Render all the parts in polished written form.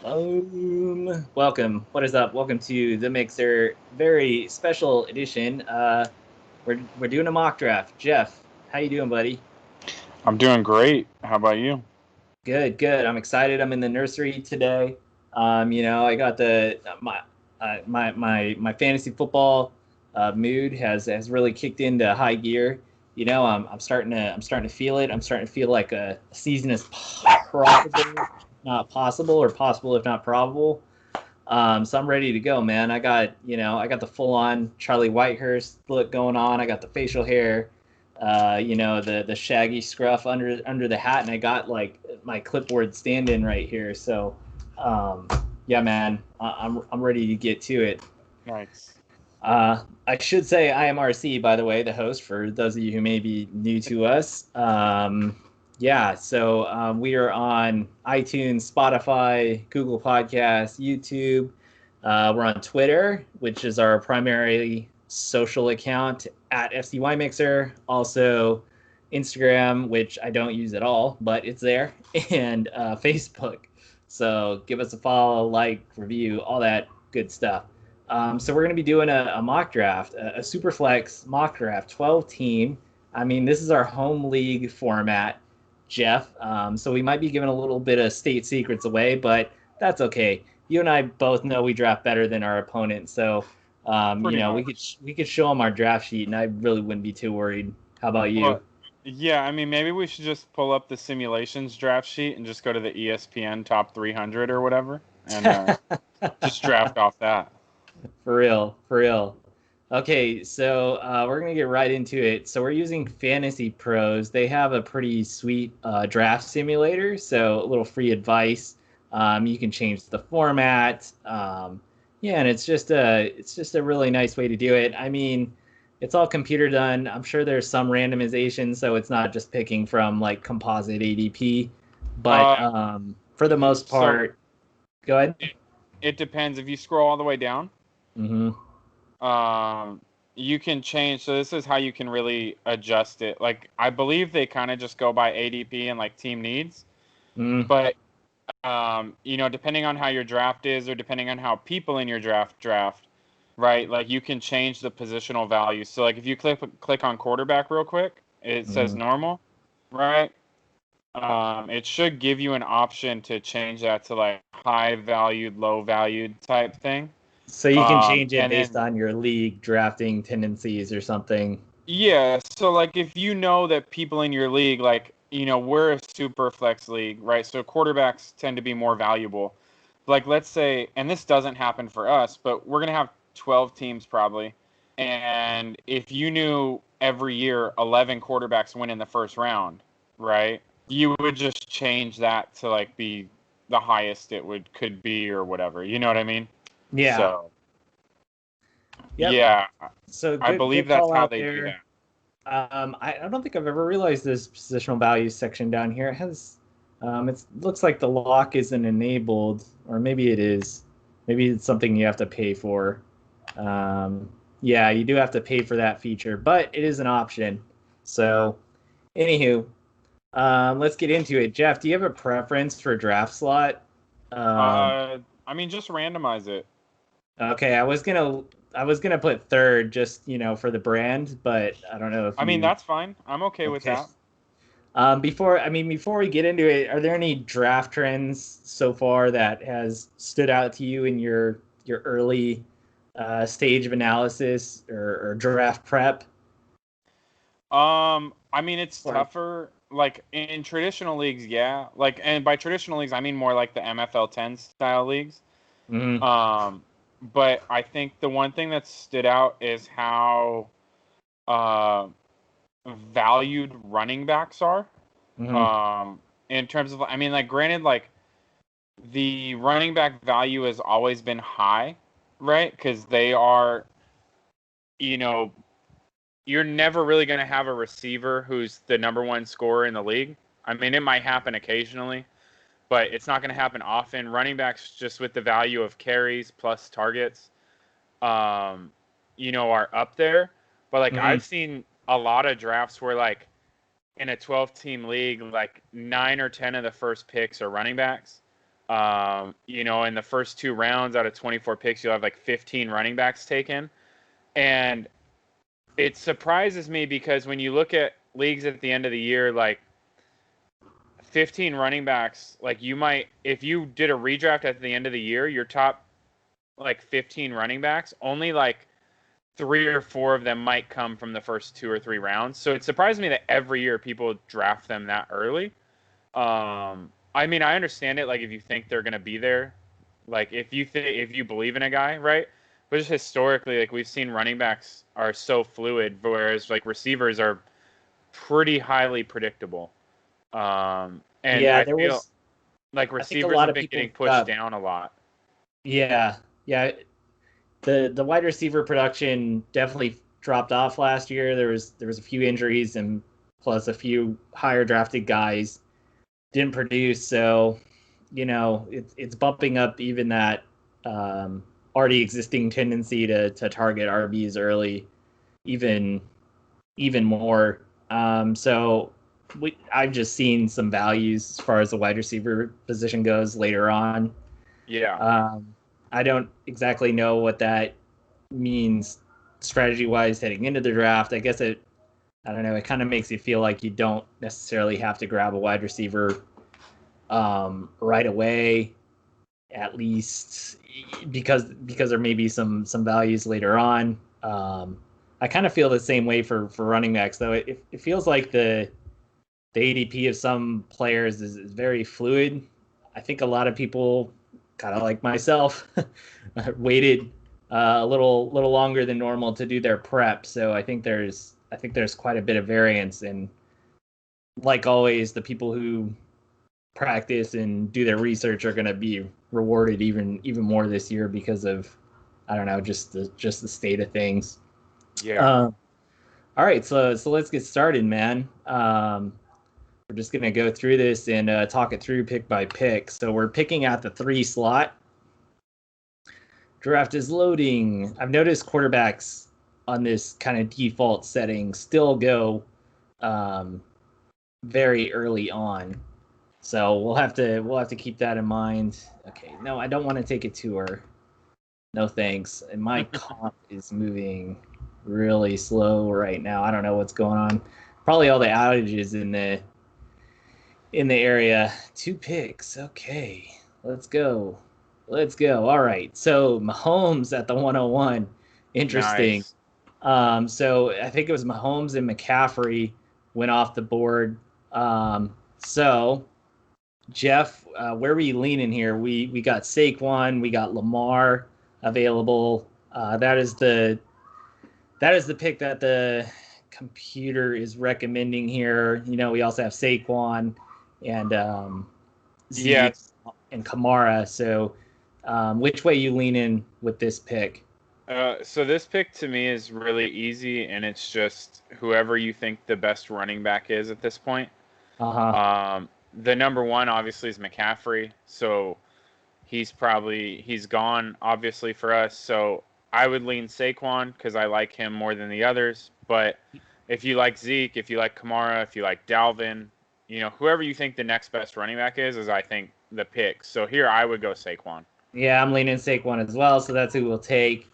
Welcome. What is up? Welcome to the Mixer, very special edition. We're doing a mock draft. Jeff, how you doing, buddy? I'm doing great. How about you? Good, good. I'm excited. I'm in the nursery today. I got my fantasy football mood has really kicked into high gear. I'm starting to feel it. I'm starting to feel like a season is probable, not possible, or possible if not probable. So I'm ready to go, man. I got the full on Charlie Whitehurst look going on. I got the facial hair, the shaggy scruff under the hat, and I got like my clipboard stand-in right here. So, yeah, man, I'm ready to get to it. Nice. I should say I am RC, by the way, the host, for those of you who may be new to us. We are on iTunes, Spotify, Google Podcasts, YouTube. We're on Twitter, which is our primary social account at FCY Mixer. Also, Instagram, which I don't use at all, but it's there, and Facebook. So give us a follow, like, review, all that good stuff. So we're going to be doing a mock draft, a Superflex mock draft, 12 team. I mean, this is our home league format, Jeff. So we might be giving a little bit of state secrets away, but that's okay. You and I both know we draft better than our opponent, so Pretty we could show them our draft sheet, and I really wouldn't be too worried. How about you? Well, yeah, I mean, maybe we should just pull up the simulations draft sheet and just go to the ESPN top 300 or whatever and just draft off that. For real, for real. Okay, so we're gonna get right into it. So we're using Fantasy Pros. They have a pretty sweet draft simulator. So a little free advice. You can change the format. Yeah, and it's just a really nice way to do it. I mean, it's all computer done. I'm sure there's some randomization, so it's not just picking from like composite ADP. But Uh, for the most so part, go ahead. it, it depends. If you scroll all the way down, Mm-hmm. um, you can change. So this is how you can really adjust it. Like I believe they kind of just go by ADP and like team needs, Mm-hmm. but depending on how your draft is or depending on how people in your draft, right? Like you can change the positional value. So like if you click on quarterback real quick, it says Mm-hmm. normal, right? It should give you an option to change that to like high valued, low valued type thing. So you can change it And based then on your league drafting tendencies or something. yeah, so like if you know that people in your league, like, we're a super flex league, right? So quarterbacks tend to be more valuable. Like let's say, and this doesn't happen for us, but we're gonna have 12 teams probably. And if you knew every year 11 quarterbacks win in the first round, right? You would just change that to like be the highest it would could be or whatever. You know what I mean? Yeah. So Yep. yeah, So I good believe that's call how out they do there. that. I don't think I've ever realized this positional values section down here. It looks like the lock isn't enabled, or maybe it is. Maybe it's something you have to pay for. Um, yeah, you do have to pay for that feature, but it is an option. So, anywho, let's get into it. Jeff, do you have a preference for draft slot? Um, I mean, just randomize it. okay, I was gonna put third just, for the brand, but I don't know if I mean, you that's fine. I'm okay with okay. that. Before we get into it, are there any draft trends so far that has stood out to you in your early stage of analysis or draft prep? I mean, it's Or tougher. Like in traditional leagues, yeah. Like, and by traditional leagues, I mean more like the MFL 10 style leagues. mm, Um, but I think the one thing that stood out is how uh, valued running backs are. mm, Um, in terms of, I mean, like, granted, like the running back value has always been high, right? Because they are, you know, you're never really going to have a receiver who's the number one scorer in the league. I mean, it might happen occasionally, but it's not going to happen often. Running backs, just with the value of carries plus targets, um, are up there. But like mm, I've seen a lot of drafts where like in a 12-team league, like 9 or 10 of the first picks are running backs. In the first 2 rounds out of 24 picks, you'll have like 15 running backs taken. And it surprises me because when you look at leagues at the end of the year, like 15 running backs, like you might, if you did a redraft at the end of the year, your top like 15 running backs, only like 3 or 4 of them might come from the first 2 or 3 rounds. So it surprised me that every year people draft them that early. I mean, I understand it. Like if you think they're gonna be there, like if you believe in a guy, right? But just historically, like we've seen running backs are so fluid, whereas like receivers are pretty highly predictable. And Yeah, I there feel was. like I think a receivers lot have of been people. getting pushed down a lot. Yeah, yeah. The wide receiver production definitely dropped off last year. There was a few injuries and plus a few higher drafted guys didn't produce. So, it's bumping up even that already existing tendency to target RBs early, even even more. So I've just seen some values as far as the wide receiver position goes later on. Yeah. I don't exactly know what that means strategy wise heading into the draft. I don't know, it kind of makes you feel like you don't necessarily have to grab a wide receiver right away, at least because there may be some values later on. I kind of feel the same way for running backs, though. It feels like the ADP of some players is very fluid. I think a lot of people, kind of like myself, waited a little longer than normal to do their prep. So I think there's quite a bit of variance, and like always, the people who practice and do their research are going to be rewarded even more this year because of, I don't know, just the state of things. Yeah. All right, so let's get started, man. We're just gonna go through this and talk it through pick by pick. So we're picking at the 3 slot. Draft is loading. I've noticed quarterbacks on this kind of default setting still go um, very early on. So we'll have to keep that in mind. Okay, no, I don't want to take it to her. No thanks. And my comp is moving really slow right now. I don't know what's going on. Probably all the outages in the area. 2 picks. Okay, let's go. Let's go. All right. So Mahomes at the 101. Interesting. Nice. So I think it was Mahomes and McCaffrey went off the board. So Jeff, where were you leaning here? We got Saquon, we got Lamar available. That is the pick that the computer is recommending here. We also have Saquon and Yeah. Zeke and Kamara. So, which way you lean in with this pick? So this pick to me is really easy, and it's just whoever you think the best running back is at this point. Uh huh. The number one obviously is McCaffrey, so he's gone obviously for us. So I would lean Saquon because I like him more than the others. But if you like Zeke, if you like Kamara, if you like Dalvin, whoever you think the next best running back is I think the pick. So here I would go Saquon. Yeah, I'm leaning Saquon as well. So that's who we'll take.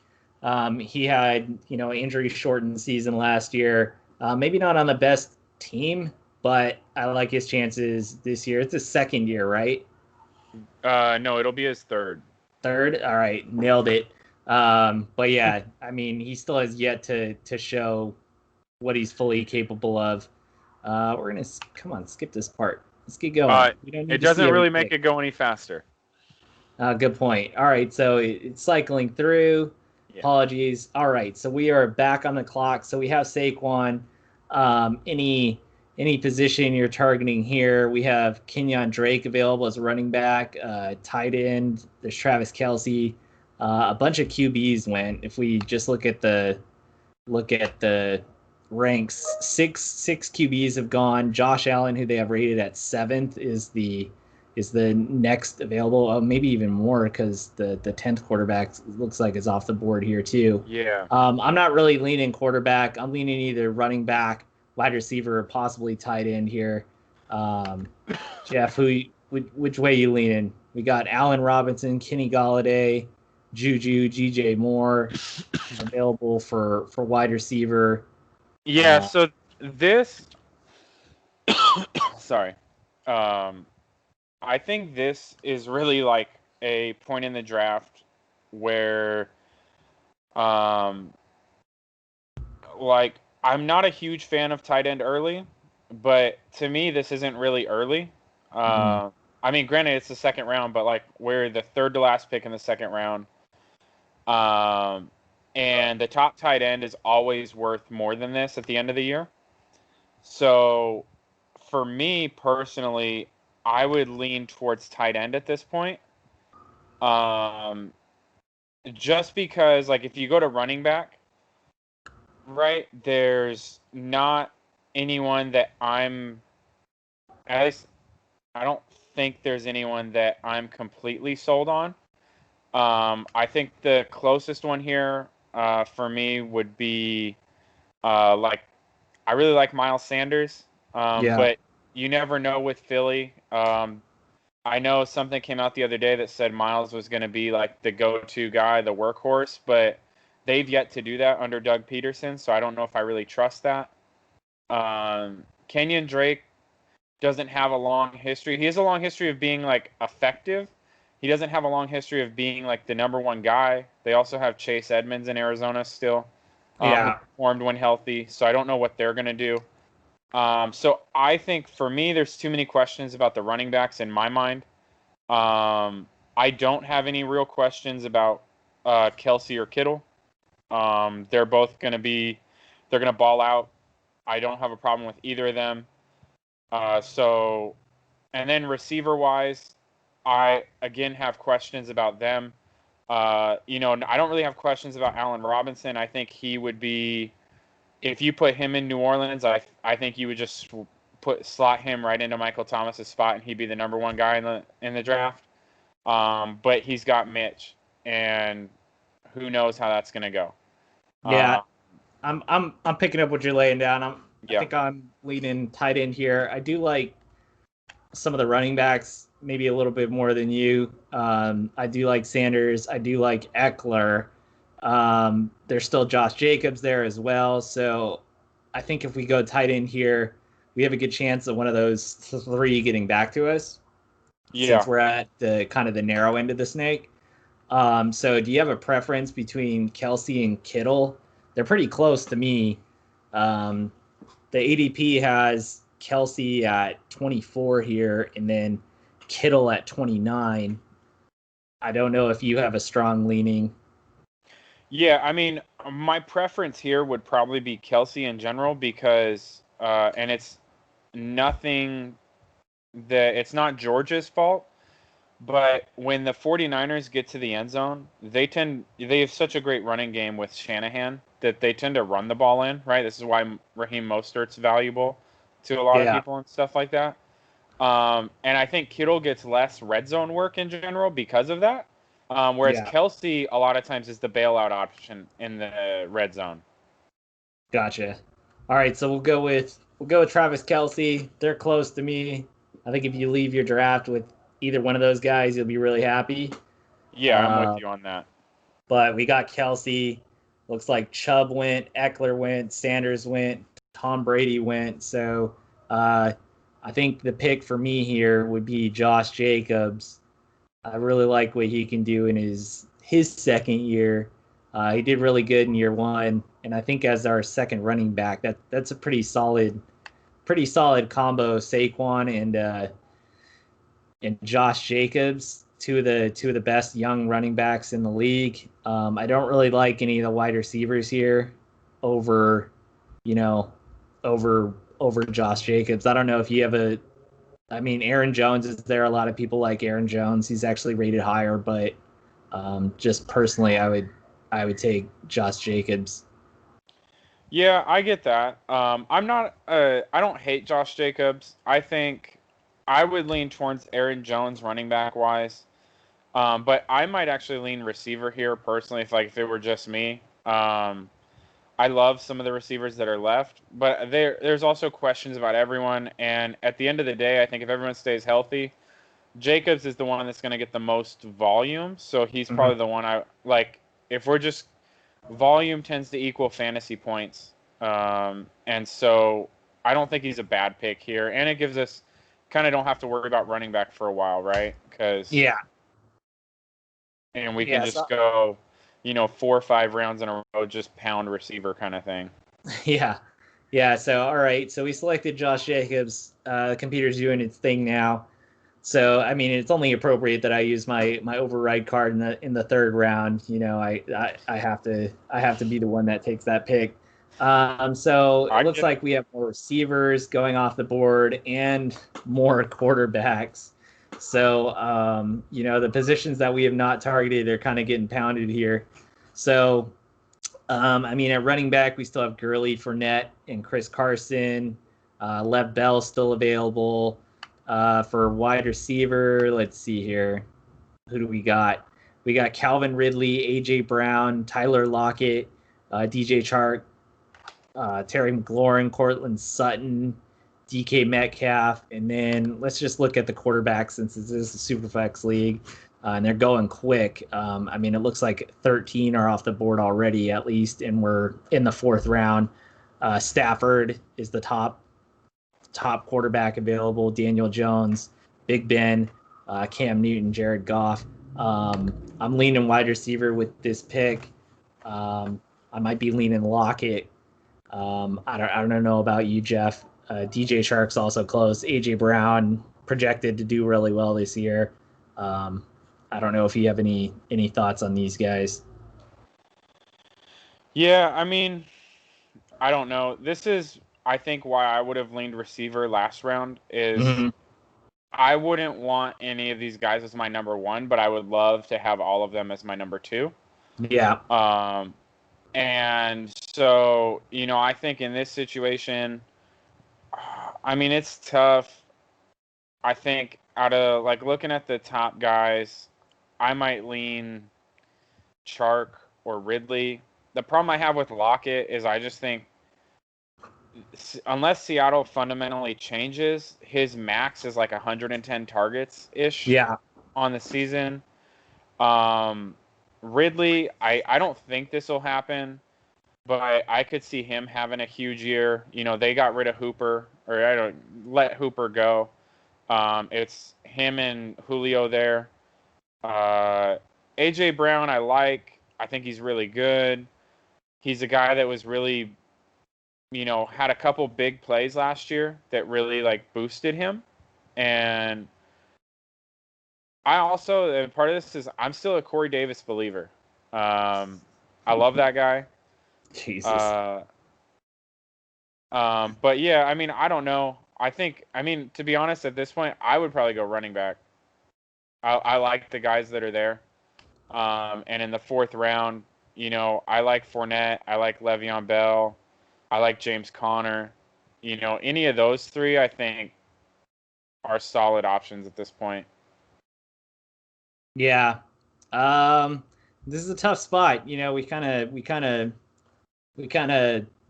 He had an injury shortened season last year. Maybe not on the best team, but I like his chances this year. It's his second year, right? No, it'll be his third. Third. All right, nailed it. But yeah, I mean, he still has yet to show what he's fully capable of. We're gonna come on, skip this part. Let's get going. We don't It need to see doesn't every really make pick. it go any faster. Good point. All right, so it's cycling through. Yeah. Apologies. All right, so we are back on the clock. So we have Saquon. Any position you're targeting here? We have Kenyon Drake available as a running back, tight end. There's Travis Kelce. A bunch of QBs went. If we just look at the ranks, six QBs have gone. Josh Allen, who they have rated at 7th, is the next available. Maybe even more because the 10th quarterback looks like is off the board here too. Yeah. I'm not really leaning quarterback. I'm leaning either running back, wide receiver, or possibly tight end here. Jeff, which way you leaning? We got Allen Robinson, Kenny Galladay, Juju, GJ Moore available for wide receiver. Yeah, so this sorry. Um I think this is really like a point in the draft where um like I'm not a huge fan of tight end early, but to me this isn't really early. Mhm. I mean, granted it's the second round, but like we're the third to last pick in the second round. Um, and the top tight end is always worth more than this at the end of the year. So for me personally, I would lean towards tight end at this point. Um, just because like if you go to running back, right, there's not anyone that I'm at least I don't think there's anyone that I'm completely sold on. I think the closest one here for me would be like I really like Miles Sanders, Yeah. but you never know with Philly. I know something came out the other day that said Miles was going to be like the go-to guy, the workhorse, but they've yet to do that under Doug Peterson, so I don't know if I really trust that. Kenyon Drake doesn't have a long history. He has a long history of being like effective. He doesn't have a long history of being like the number one guy. They also have Chase Edmonds in Arizona still, who Yeah. performed when healthy. So I don't know what they're gonna do. So I think for me, there's too many questions about the running backs in my mind. I don't have any real questions about Kelsey or Kittle. They're both they're gonna ball out. I don't have a problem with either of them. So and then receiver wise, I again have questions about them. I don't really have questions about Allen Robinson. I think he would be, if you put him in New Orleans, I think you would just slot him right into Michael Thomas's spot, and he'd be the number one guy in the draft. But he's got Mitch, and who knows how that's gonna go. Yeah. Uh, I'm picking up what you're laying down. I yeah, think I'm leaning tight end here. I do like some of the running backs maybe a little bit more than you. I do like Sanders. I do like Eckler. There's still Josh Jacobs there as well. So I think if we go tight end here, we have a good chance of one of those three getting back to us since yeah. we're at the kind of the narrow end of the snake. So do you have a preference between Kelsey and Kittle? They're pretty close to me. Um, the ADP has Kelsey at 24 here, and then Kittle at 29. I don't know if you have a strong leaning. Yeah, I mean, my preference here would probably be Kelsey in general because, and it's nothing that it's not Georgia's fault, but when the 49ers get to the end zone, they have such a great running game with Shanahan that they tend to run the ball in, right? This is why Raheem Mostert's valuable to a lot of Yeah, people and stuff like that. And I think Kittle gets less red zone work in general because of that. Whereas yeah, Kelsey a lot of times is the bailout option in the red zone. gotcha. All right, so we'll go with Travis Kelsey. They're close to me. I think if you leave your draft with either one of those guys, you'll be really happy. Yeah, I'm with Uh, you on that. but we got Kelsey. Looks like Chubb went, Eckler went, Sanders went, Tom Brady went. So uh, I think the pick for me here would be Josh Jacobs. I really like what he can do in his second year. He did really good in year one, and I think as our second running back, that's a pretty solid combo. Saquon and Josh Jacobs, two of the best young running backs in the league. I don't really like any of the wide receivers here over, you know, over Josh Jacobs. I don't know if you have a. I mean, Aaron Jones is there. A lot of people like Aaron Jones. He's actually rated higher, but just personally, I would take Josh Jacobs. Yeah, I get that. I'm not. I don't hate Josh Jacobs. I think I would lean towards Aaron Jones running back wise. But I might actually lean receiver here personally if it were just me. I love some of the receivers that are left, but there's also questions about everyone. And at the end of the day, I think if everyone stays healthy, Jacobs is the one that's going to get the most volume, so he's probably the one I like. If we're just volume tends to equal fantasy points, and so I don't think he's a bad pick here, and it gives us kind of don't have to worry about running back for a while, right? Because and we can just go, 4 or 5 rounds in a row, just pound receiver kind of thing. Yeah. So all right, so we selected Josh Jacobs. The computer's doing its thing now. So I mean, it's only appropriate that I use my override card in the third round. I have to be the one that takes that pick. So it looks like we have more receivers going off the board and more quarterbacks. So the positions that we have not targeted are kind of getting pounded here. So I mean, at running back, we still have Gurley, Fournette, and Chris Carson. Lev Bell still available. For wide receiver, let's see here. Who do we got? We got Calvin Ridley, A.J. Brown, Tyler Lockett, DJ Chark, Terry McLaurin, Cortland Sutton, DK Metcalf. And then let's just look at the quarterbacks since this is a Superflex league. And they're going quick. I mean, it looks like 13 are off the board already, at least, and we're in the 4th round. Stafford is the top quarterback available. Daniel Jones, Big Ben, Cam Newton, Jared Goff. I'm leaning wide receiver with this pick. I might be leaning Lockett. I don't know about you, Jeff. DJ Chark's also close. AJ Brown projected to do really well this year. I don't know if you have any thoughts on these guys. Yeah, I mean, I don't know. This is, I think, why I would have leaned receiver last round is I wouldn't want any of these guys as my number 1, but I would love to have all of them as my number 2. Yeah. And so, I think in this situation, I mean, it's tough. I think out of, looking at the top guys, I might lean Chark or Ridley. The problem I have with Lockett is I just think unless Seattle fundamentally changes, his max is 110 targets-ish on the season. Ridley, I don't think this will happen, but I could see him having a huge year. They got rid of Hooper, or I don't let Hooper go. It's him and Julio there. A.J. Brown, I think he's really good. He's a guy that was really, had a couple big plays last year that really boosted him. And I also, part of this is I'm still a Corey Davis believer. I love that guy. Jesus. But yeah, I mean, I don't know. To be honest, at this point, I would probably go running back. I like the guys that are there. And in the 4th round, I like Fournette. I like Le'Veon Bell. I like James Conner. Any of those 3, I think, are solid options at this point. Yeah. This is a tough spot. We kind of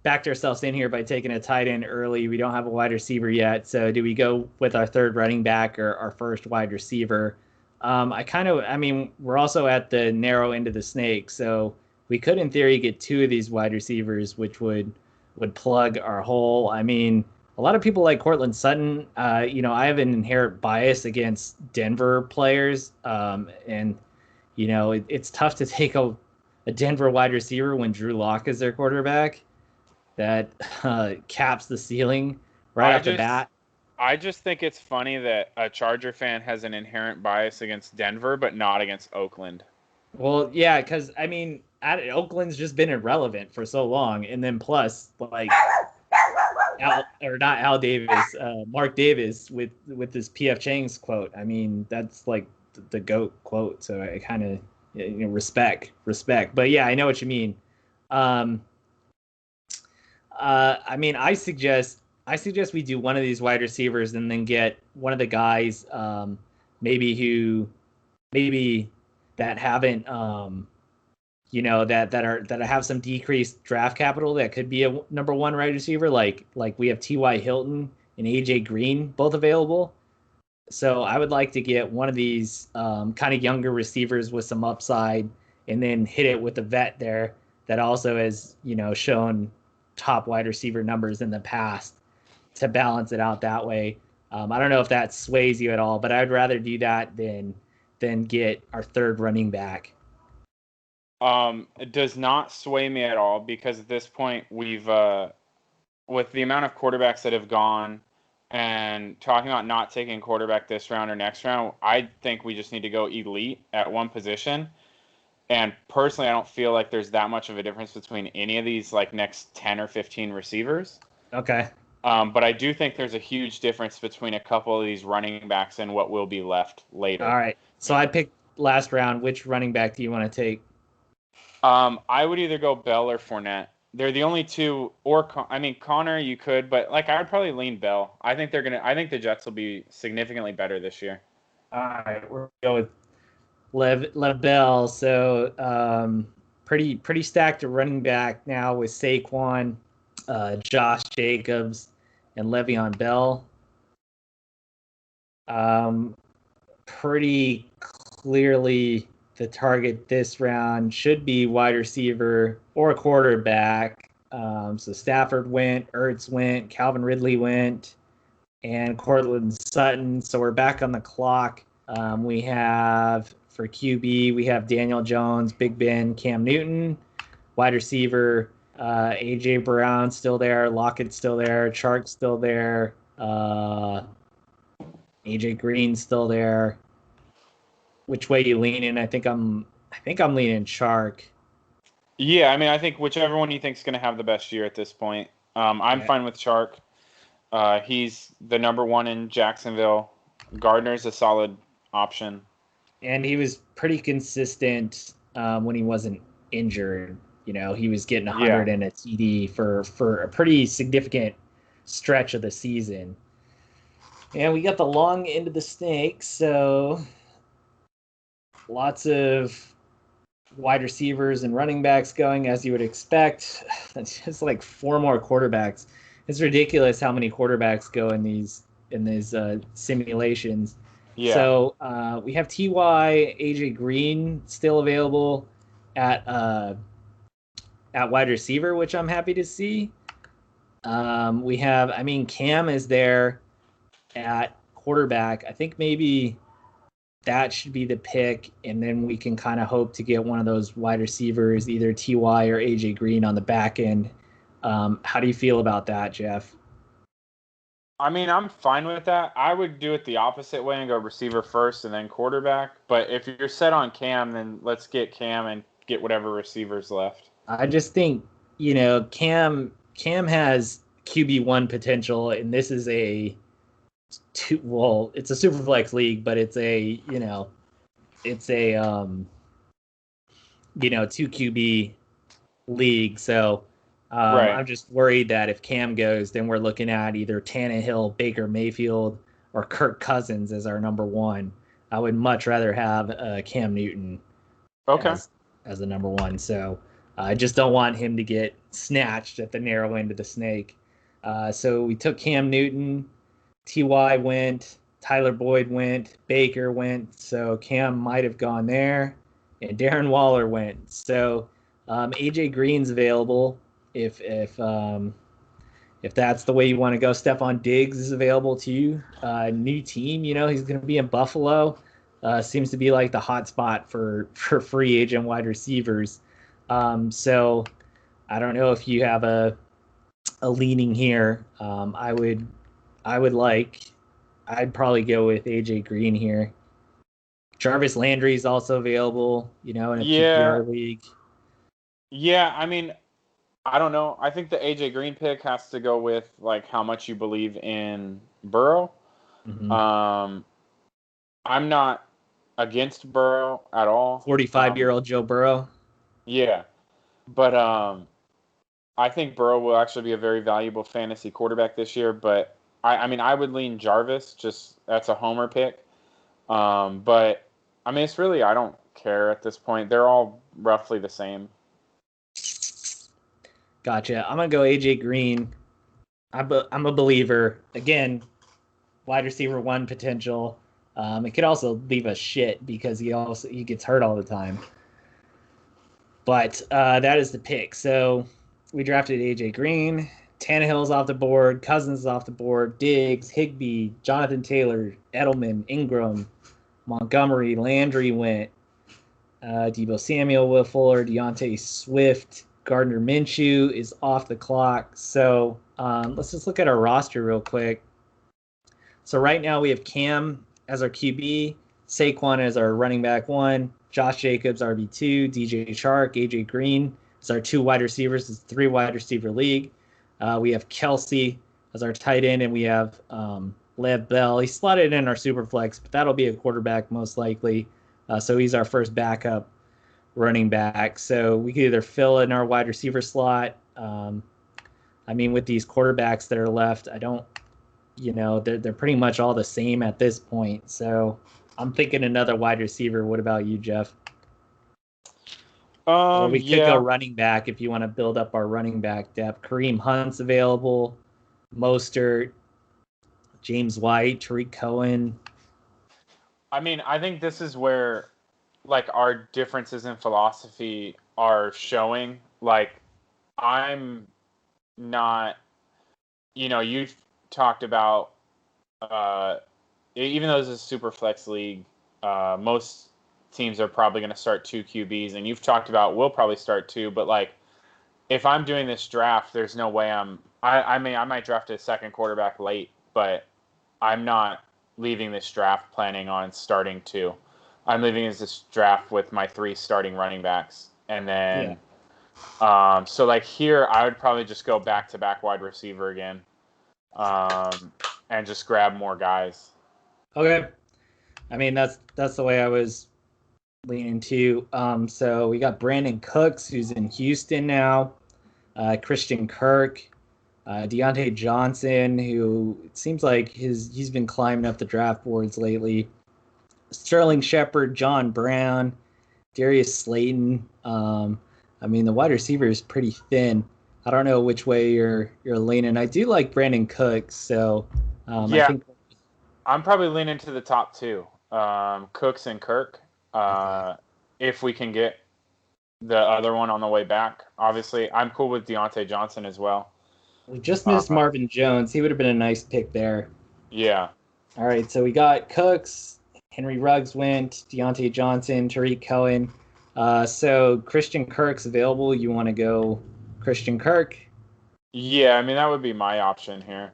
backed ourselves in here by taking a tight end early. We don't have a wide receiver yet. So do we go with our 3rd running back or our 1st wide receiver? We're also at the narrow end of the snake. So we could, in theory, get 2 of these wide receivers, which would plug our hole. I mean, a lot of people like Cortland Sutton. I have an inherent bias against Denver players. It's tough to take a Denver wide receiver when Drew Lock is their quarterback. That caps the ceiling off the bat. I just think it's funny that a Charger fan has an inherent bias against Denver, but not against Oakland. Well, yeah, because, Oakland's just been irrelevant for so long. And then plus, Mark Davis with this P.F. Chang's quote. I mean, that's the GOAT quote. So I kind of, respect. But yeah, I know what you mean. I suggest we do one of these wide receivers and then get one of the guys, maybe that haven't, that have some decreased draft capital that could be a number 1 wide receiver. Like we have T.Y. Hilton and A.J. Green both available. So I would like to get one of these kind of younger receivers with some upside, and then hit it with a vet there that also has, shown top wide receiver numbers in the past to balance it out that way. I don't know if that sways you at all, but I'd rather do that than get our third running back. It does not sway me at all because at this point we've with the amount of quarterbacks that have gone and talking about not taking quarterback this round or next round, I think we just need to go elite at one position. And personally, I don't feel like there's that much of a difference between any of these like next 10 or 15 receivers. Okay. But I do think there's a huge difference between a couple of these running backs and what will be left later. All right. So I picked last round. Which running back do you want to take? I would either go Bell or Fournette. They're the only two, or Connor you could, but like I would probably lean Bell. I think the Jets will be significantly better this year. All right, we're going with Lev Bell. So pretty stacked at running back now with Saquon, Josh Jacobs, and Le'Veon Bell. Pretty clearly the target this round should be wide receiver or quarterback. So Stafford went, Ertz went, Calvin Ridley went, and Cortland Sutton. So we're back on the clock. We have for QB, we have Daniel Jones, Big Ben, Cam Newton. Wide receiver, A.J. Brown still there, Lockett still there, Chark still there, A.J. Green still there. Which way you leaning? I think I'm leaning Chark. Yeah, I think whichever one you think is going to have the best year at this point. I'm fine with Chark. He's the number one in Jacksonville. Gardner's a solid option. And he was pretty consistent when he wasn't injured. He was getting 100 and a TD for a pretty significant stretch of the season. And we got the long end of the snake, so lots of wide receivers and running backs going, as you would expect. That's just like 4 more quarterbacks. It's ridiculous how many quarterbacks go in these simulations. Yeah. So we have Ty, AJ Green still available at wide receiver, which I'm happy to see. We have, Cam is there at quarterback. I think maybe that should be the pick, and then we can kind of hope to get one of those wide receivers, either Ty or AJ Green on the back end. How do you feel about that, Jeff? I'm fine with that. I would do it the opposite way and go receiver first and then quarterback. But if you're set on Cam, then let's get Cam and get whatever receivers left. I just think, Cam has QB1 potential, and this is it's a Superflex league, but it's a 2 QB league. So Right. I'm just worried that if Cam goes, then we're looking at either Tannehill, Baker Mayfield, or Kirk Cousins as our number one. I would much rather have Cam Newton as the number one. So I just don't want him to get snatched at the narrow end of the snake. So we took Cam Newton, Ty went, Tyler Boyd went, Baker went. So Cam might have gone there, and Darren Waller went. So AJ Green's available if that's the way you want to go. Stephon Diggs is available to you. New team, he's going to be in Buffalo. Seems to be like the hot spot for free agent wide receivers. So I don't know if you have a leaning here. I'd probably go with AJ Green here. Jarvis Landry is also available, in a PPR league. Yeah, I don't know. I think the AJ Green pick has to go with like how much you believe in Burrow. Mm-hmm. I'm not against Burrow at all. 45-year-old Joe Burrow. Yeah, but I think Burrow will actually be a very valuable fantasy quarterback this year. But I would lean Jarvis. Just that's a homer pick. But it's really I don't care at this point. They're all roughly the same. Gotcha. I'm gonna go AJ Green. I'm a believer. Again, wide receiver 1 potential. It could also leave us shit because he gets hurt all the time. But that is the pick. So we drafted AJ Green. Tannehill's off the board. Cousins is off the board. Diggs, Higbee, Jonathan Taylor, Edelman, Ingram, Montgomery, Landry went. Debo Samuel, Will Fuller, Deontay Swift, Gardner Minshew is off the clock. So let's just look at our roster real quick. So right now we have Cam as our QB, Saquon as our running back 1, Josh Jacobs RB2, DJ Chark, AJ Green as our 2 wide receivers. It's a 3 wide receiver league. We have Kelsey as our tight end, and we have Lev Bell. He's slotted in our Superflex, but that'll be a quarterback most likely. So he's our first backup running back. So we could either fill in our wide receiver slot. With these quarterbacks that are left, they're pretty much all the same at this point. So I'm thinking another wide receiver. What about you, Jeff? We could go running back if you want to build up our running back depth. Kareem Hunt's available, Mostert, James White, Tariq Cohen. I think this is where our differences in philosophy are showing. I'm not, you've talked about, even though this is a super flex league, most teams are probably going to start 2 QBs, and you've talked about we'll probably start 2, but if I'm doing this draft, there's no way I might draft a second quarterback late, but I'm not leaving this draft planning on starting 2. I'm leaving this draft with my 3 starting running backs, and then here I would probably just go back-to-back wide receiver again, and just grab more guys. Okay, that's the way I was leaning to. So we got Brandon Cooks, who's in Houston now, Christian Kirk, Deontay Johnson, who it seems like he's been climbing up the draft boards lately. Sterling Shepard, John Brown, Darius Slayton. The wide receiver is pretty thin. I don't know which way you're leaning. I do like Brandon Cooks, so I think I'm probably leaning to the top 2, Cooks and Kirk. If we can get the other one on the way back, obviously I'm cool with Deontay Johnson as well. We just missed Marvin Jones. He would have been a nice pick there. Yeah. All right, so we got Cooks, Henry Ruggs went, Deontay Johnson, Tariq Cohen. So Christian Kirk's available. You want to go Christian Kirk? Yeah, that would be my option here.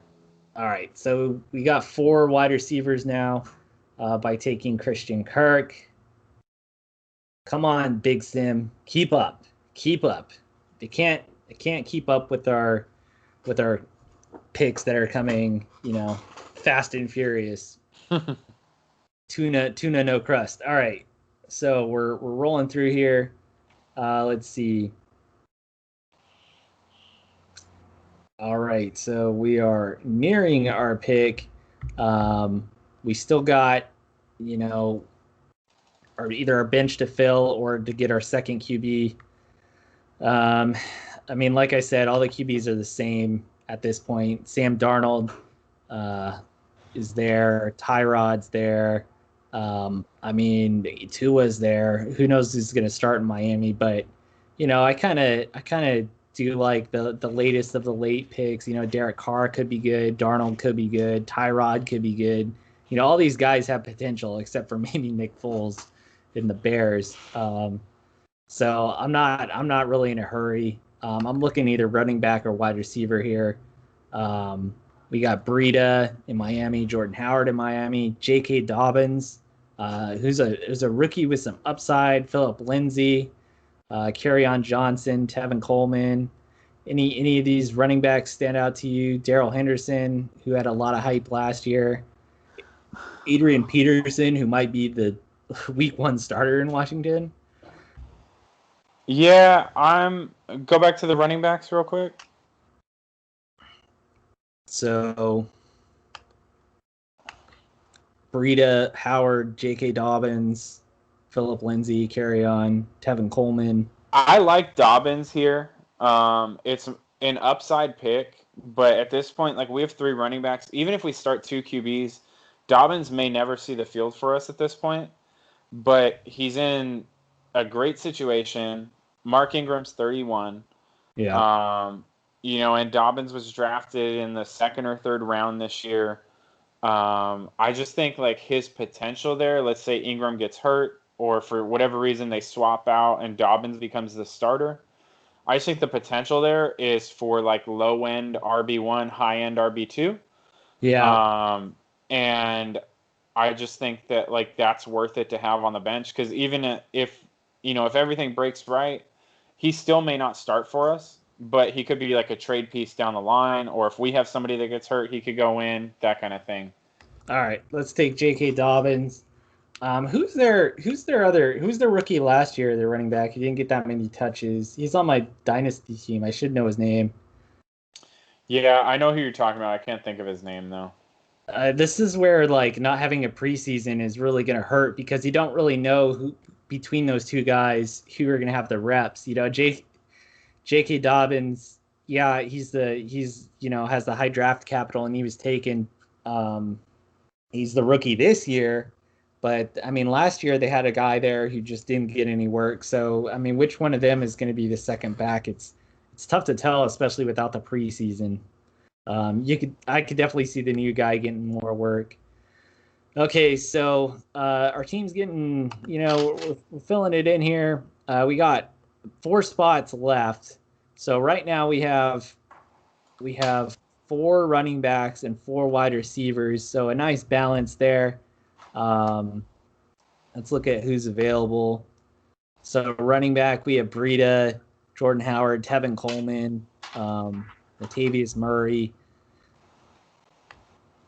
All right, so we got 4 wide receivers now by taking Christian Kirk. Come on, Big Sim, keep up. They can't keep up with our picks that are coming, fast and furious. Tuna, no crust. All right, so we're rolling through here. Let's see. All right, so we are nearing our pick. We still got, either our bench to fill or to get our second QB. Like I said, all the QBs are the same at this point. Sam Darnold is there. Tyrod's there. Tua's there. Who knows who's going to start in Miami? But I kind of do like the latest of the late picks. Derek Carr could be good. Darnold could be good. Tyrod could be good. All these guys have potential, except for maybe Nick Foles in the Bears. So I'm not really in a hurry. I'm looking either running back or wide receiver here. We got Breida in Miami, Jordan Howard in Miami, J.K. Dobbins, who's a rookie with some upside, Phillip Lindsay, Kerryon Johnson, Tevin Coleman. Any of these running backs stand out to you? Darrell Henderson, who had a lot of hype last year. Adrian Peterson, who might be the week 1 starter in Washington. Yeah, go back to the running backs real quick. So Breida, Howard, J.K. Dobbins, Phillip Lindsay, Kerryon, Tevin Coleman. I like Dobbins here. It's an upside pick, But at this point, like we have 3 running backs. Even if we start 2 QBs, Dobbins may never see the field for us at this point. But he's in a great situation. Mark Ingram's 31. Yeah. And Dobbins was drafted in the 2nd or 3rd round this year. I just think like his potential there, let's say Ingram gets hurt or for whatever reason they swap out and Dobbins becomes the starter. I just think the potential there is for like low end RB1, high end RB2. Yeah. And I just think that like that's worth it to have on the bench because even if everything breaks right, he still may not start for us, but he could be like a trade piece down the line, or if we have somebody that gets hurt, he could go in, that kind of thing. All right, let's take J.K. Dobbins. Who's their rookie last year? Their running back. He didn't get that many touches. He's on my dynasty team. I should know his name. Yeah, I know who you're talking about. I can't think of his name though. This is where like not having a preseason is really going to hurt because you don't really know who between those two guys who are going to have the reps. J.K. Dobbins. Yeah, he's has the high draft capital and he was taken. He's the rookie this year, but I mean last year they had a guy there who just didn't get any work. So I mean, which one of them is going to be the second back? It's tough to tell, especially without the preseason. I could definitely see the new guy getting more work. Okay, so our team's getting, we're filling it in here. We got 4 spots left. So right now we have 4 running backs and 4 wide receivers. So a nice balance there. Let's look at who's available. So running back, we have Breida, Jordan Howard, Tevin Coleman, Latavius Murray,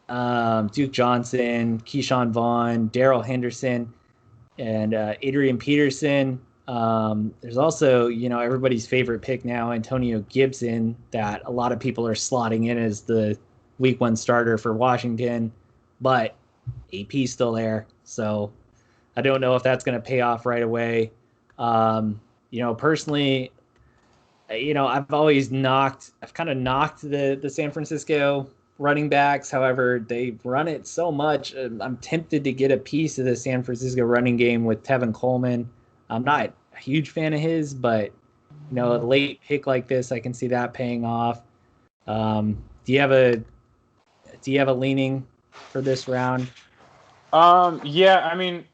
Duke Johnson, Keyshawn Vaughn, Darrell Henderson, and Adrian Peterson. There's also, everybody's favorite pick now, Antonio Gibson, that a lot of people are slotting in as the week 1 starter for Washington, but AP's still there. So I don't know if that's going to pay off right away. Personally, I've kind of knocked the San Francisco running backs. However, they run it so much. I'm tempted to get a piece of the San Francisco running game with Tevin Coleman. I'm not a huge fan of his, but a late pick like this, I can see that paying off. Do you have a leaning for this round? Yeah, I mean,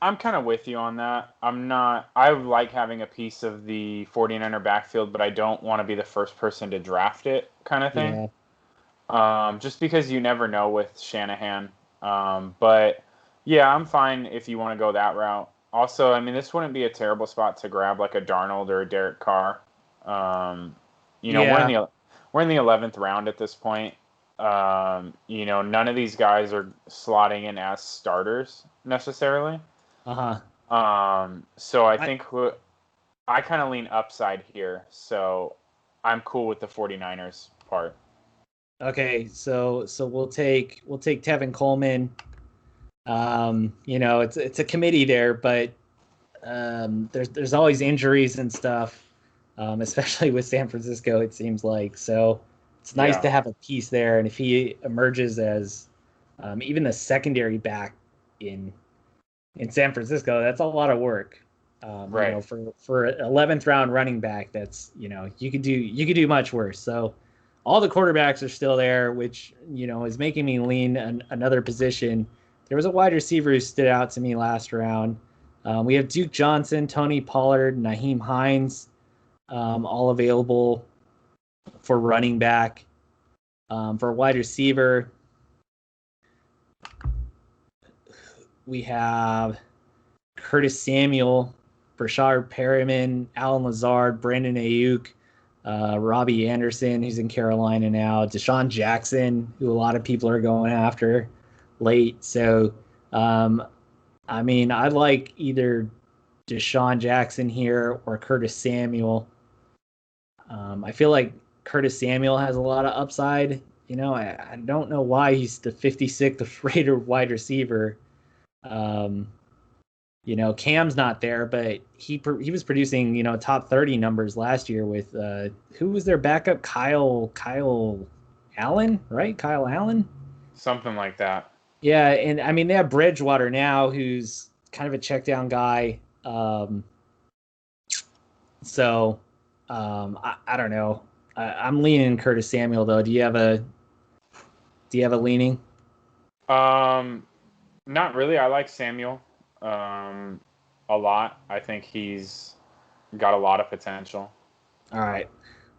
I'm kind of with you on that. I like having a piece of the 49er backfield, but I don't want to be the first person to draft it kind of thing. Yeah. Just because you never know with Shanahan. But yeah, I'm fine if you want to go that route. Also, I mean, this wouldn't be a terrible spot to grab like a Darnold or a Derek Carr. We're in the 11th round at this point. None of these guys are slotting in as starters necessarily. So I think I kind of lean upside here. So I'm cool with the 49ers part. Okay, so we'll take Tevin Coleman. It's a committee there, but there's always injuries and stuff, especially with San Francisco. It seems like so. It's nice to have a piece there, and if he emerges as even the secondary back in San Francisco, that's a lot of work. Right. For an 11th round running back, that's you could do much worse. So all the quarterbacks are still there, which is making me lean another position. There was a wide receiver who stood out to me last round. We have Duke Johnson, Tony Pollard, Naheem Hines, all available for running back. For wide receiver, we have Curtis Samuel, Brashard Perriman, Alan Lazard, Brandon Ayuk, Robbie Anderson, who's in Carolina now, Deshaun Jackson, who a lot of people are going after late. So, I like either Deshaun Jackson here or Curtis Samuel. I feel like Curtis Samuel has a lot of upside. I don't know why he's the 56th rated wide receiver. Cam's not there, but he was producing, top 30 numbers last year with who was their backup? Kyle Allen, right? Kyle Allen. Something like that. Yeah, and I mean they have Bridgewater now, who's kind of a check down guy. So I don't know. I'm leaning Curtis Samuel though. Do you have a leaning? Not really. I like Samuel a lot. I think he's got a lot of potential. All right,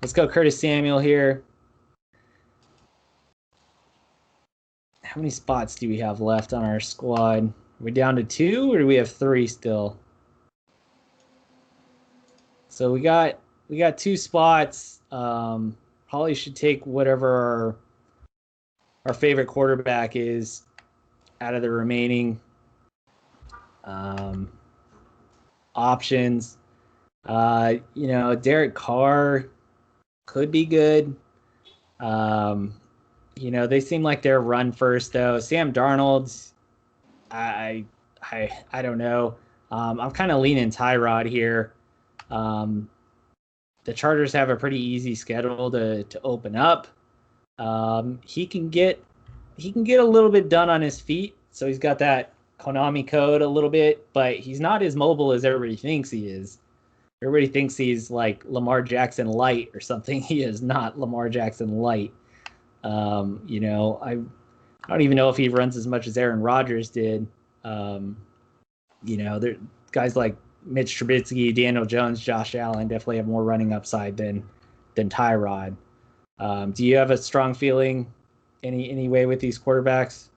let's go Curtis Samuel here. How many spots do we have left on our squad? Are we down to 2 or do we have 3 still? So we got 2 spots. Probably should take whatever our favorite quarterback is out of the remaining um, options. Derek Carr could be good. They seem like they're run first though. Sam Darnold, I I don't know. I'm kind of leaning Tyrod here. Um, the Chargers have a pretty easy schedule to open up. He can get a little bit done on his feet, so he's got that Konami code a little bit, but he's not as mobile as everybody thinks he is. Everybody thinks he's like Lamar Jackson light or something. He is not Lamar Jackson light. I don't even know if he runs as much as Aaron Rodgers did. There guys like Mitch Trubisky, Daniel Jones, Josh Allen definitely have more running upside than Tyrod. Do you have a strong feeling any way with these quarterbacks?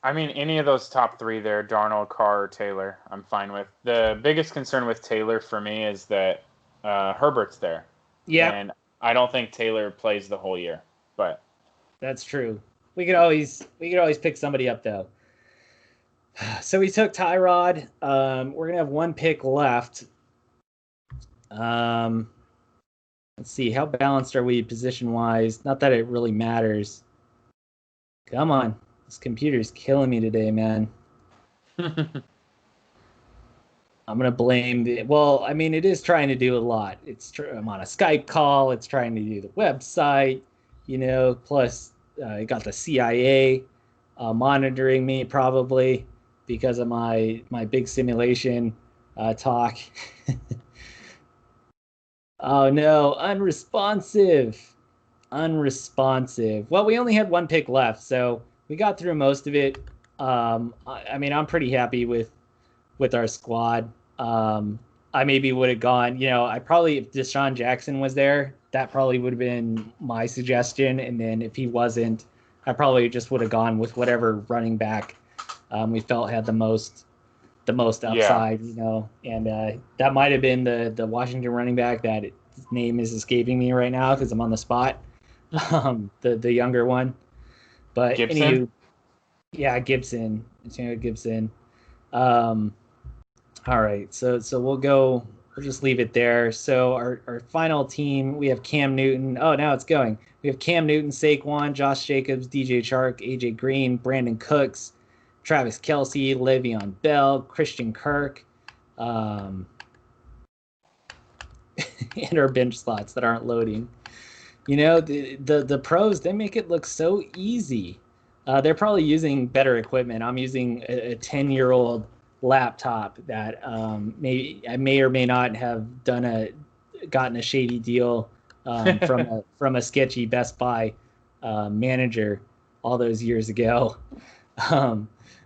I mean, any of those top 3 there, Darnold, Carr, Taylor, I'm fine with. The biggest concern with Taylor for me is that Herbert's there. Yeah, and I don't think Taylor plays the whole year. But that's true. We could always pick somebody up though. So we took Tyrod. We're gonna have 1 pick left. Let's see, how balanced are we position wise? Not that it really matters. Come on, this computer's killing me today, man. I'm gonna blame the. Well, I mean, it is trying to do a lot. I'm on a Skype call. It's trying to do the website. Plus I got the CIA monitoring me probably because of my big simulation talk. Oh no, unresponsive. Well, we only had 1 pick left, so we got through most of it. I mean, I'm pretty happy with our squad. I maybe would have gone, I probably, if Deshaun Jackson was there, that probably would have been my suggestion. And then if he wasn't, I probably just would have gone with whatever running back we felt had the most upside, and that might have been the Washington running back that his name is escaping me right now because I'm on the spot. The younger one, but Gibson? Anywho, yeah, Gibson. All right, so we'll just leave it there. So our final team, we have Cam Newton. Oh, now it's going. We have Cam Newton, Saquon, Josh Jacobs, DJ Chark, AJ Green, Brandon Cooks, Travis Kelce, Le'Veon Bell, Christian Kirk, and our bench slots that aren't loading. The pros, they make it look so easy. They're probably using better equipment. I'm using a 10-year-old laptop that maybe I may or may not have gotten a shady deal from a sketchy Best Buy manager all those years ago.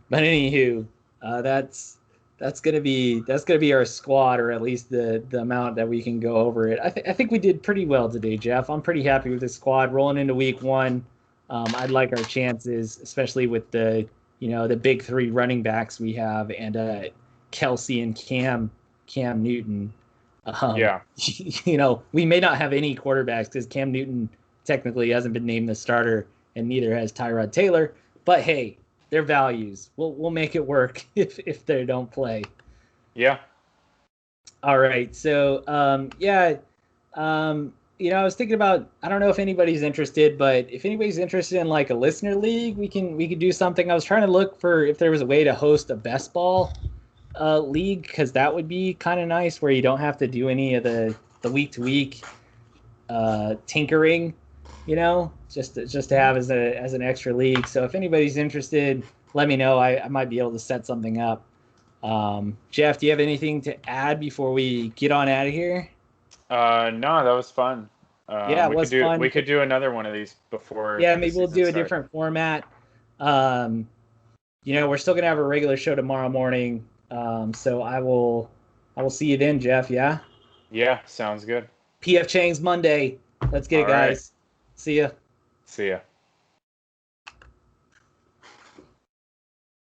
But anywho, that's gonna be our squad, or at least the amount that we can go over it. I think we did pretty well today, Jeff. I'm pretty happy with the squad rolling into week 1. I'd like our chances, especially with the big 3 running backs we have, and Kelce and Cam Newton. Yeah. We may not have any quarterbacks because Cam Newton technically hasn't been named the starter, and neither has Tyrod Taylor. But hey, their values. We'll make it work if they don't play. Yeah. All right. So I was thinking about, I don't know if anybody's interested, but if anybody's interested in like a listener league, we could do something. I was trying to look for if there was a way to host a best ball league, because that would be kind of nice where you don't have to do any of the week to week tinkering. just to have as an extra league. So if anybody's interested, let me know. I might be able to set something up. Jeff, do you have anything to add before we get on out of here? No, that was fun. Yeah, it was fun. We could do another one of these before. Yeah, maybe we'll do a different format. We're still gonna have a regular show tomorrow morning. So I will see you then, Jeff. Yeah. Yeah, sounds good. PF Chang's Monday. Let's get it, guys. See ya. See ya.